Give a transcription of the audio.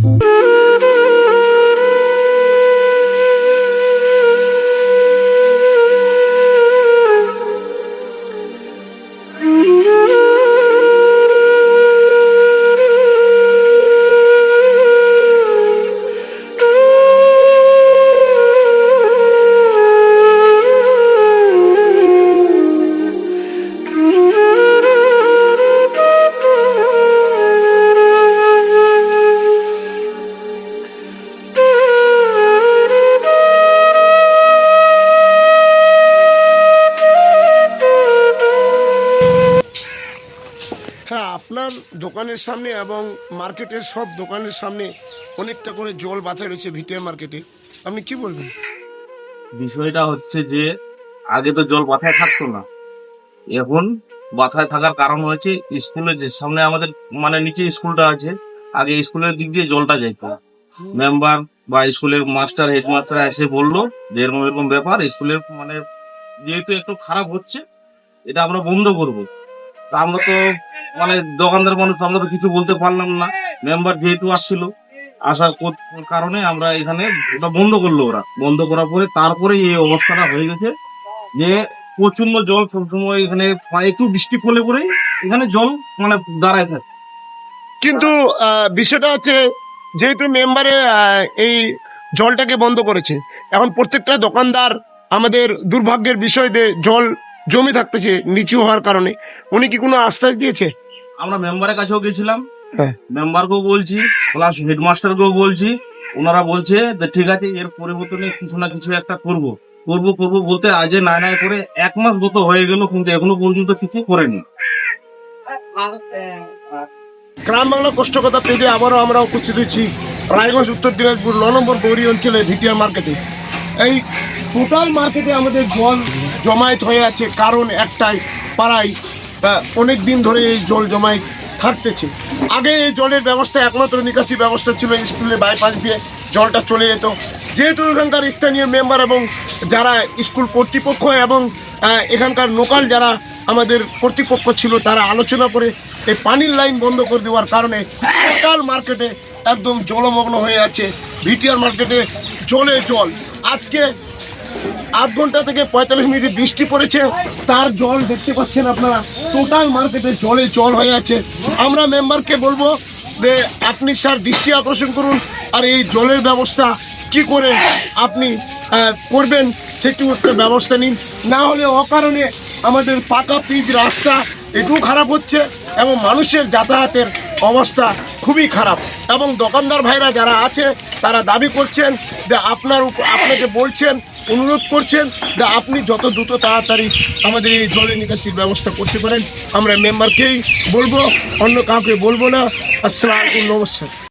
হ্যাঁ, আপনার দোকানের সামনে এবং মার্কেটের সব দোকানের সামনে অনেকটা করে জল বাঁধা রয়েছে ভিটিআর মার্কেটে, আপনি কি বলবেন? বিষয়টা হচ্ছে যে আগে তো জল বাথায় থাকতো না, এখন বাথায় থাকার কারণ হয়েছে স্কুলের যে সামনে আমাদের মানে নিচে স্কুলটা আছে, আগে স্কুলের দিক দিয়ে জলটা যেত। মেম্বার বা স্কুলের মাস্টার হেডমাস্টার এসে বললো যে এরকম এরকম ব্যাপার, স্কুলের মানে যেহেতু একটু খারাপ হচ্ছে এটা আমরা বন্ধ করব। তা আমরা তো মানে দোকানদার মানুষ, আমরা তো কিছু বলতে পারলাম না। মেম্বার যেহেতু আসছিল, আসার কারণে আমরা এখানে ওটা বন্ধ করলো। ওরা বন্ধ করার পরে তারপরে এই অবস্থাটা হয়ে গেছে যে প্রচন্ড জল সবসময় এখানে, একটু বৃষ্টি পড়লে পরে এখানে জল মানে দাঁড়ায় থাকে। কিন্তু বিষয়টা হচ্ছে যেহেতু মেম্বারে এই জলটাকে বন্ধ করেছে, এখন প্রত্যেকটা দোকানদার আমাদের দুর্ভাগ্যের বিষয় যে জল জমে থাকতেছে নিচু হওয়ার কারণে, উনি কি কোনো আশ্বাস দিয়েছে? আমরা মেম্বারের কাছেও গেছিলাম, হ্যাঁ, মেম্বারকেও বলছি, প্লাস হেডমাস্টারকেও বলছি। ওনারা বলছে যে ঠিক আছে, এর পরিবর্তনে কিছু না কিছু একটা করব বলতে আজ না করে 1 মাস গত হয়ে গেল, কিন্তু এখনো পর্যন্ত কিছু করেনি। গ্রাম বাংলা কষ্টকতা পেলে আবারও আমরা উপস্থিত হয়েছি রায়গঞ্জ উত্তর দিনাজপুর 9 নম্বর গৌরী অঞ্চলে ভিটিআর মার্কেটে। এই টোটাল মার্কেটে আমাদের জল জমায়েত হয়ে আছে, কারণ একটাই, পাড়ায় অনেক দিন ধরে এই জল জমায়েত থাকতেছে। আগে এই জলের ব্যবস্থা একমাত্র নিকাশি ব্যবস্থা ছিল, স্কুলের বাইপাস দিয়ে জলটা চলে যেত। যেহেতু এখানকার স্থানীয় মেম্বার এবং যারা স্কুল কর্তৃপক্ষ এবং এখানকার লোকাল যারা আমাদের কর্তৃপক্ষ ছিল, তারা আলোচনা করে এই পানির লাইন বন্ধ করে দেওয়ার কারণে টোটাল মার্কেটে একদম জলমগ্ন হয়ে আছে। ভিটিআর মার্কেটে জলে জল। আজকে 8 ঘন্টা থেকে 45 মিনিট বৃষ্টি পড়েছে, তার জল দেখতে পাচ্ছেন আপনারা, টোটাল মার্কেটে জলে জল হয়ে আছে। আমরা মেম্বারকে বলবো যে আপনি স্যার দৃষ্টি আকর্ষণ করুন, আর এই জলের ব্যবস্থা কি করে আপনি করবেন সেটিও একটা ব্যবস্থা নিন, না হলে অকারণে আমাদের পাকা পিচ রাস্তা এটুকু খারাপ হচ্ছে এবং মানুষের যাতায়াতের অবস্থা খুবই খারাপ। এবং দোকানদার ভাইরা যারা আছে তারা দাবি করছেন যে আপনাকে বলছেন, অনুরোধ করছেন যে আপনি যত দ্রুত তাড়াতাড়ি আমাদের এই জলের নিকাশির ব্যবস্থা করতে পারেন। আমরা মেম্বারকেই বলবো, অন্য কাউকে বলবো না। আসসালামু আলাইকুম, নমস্কার।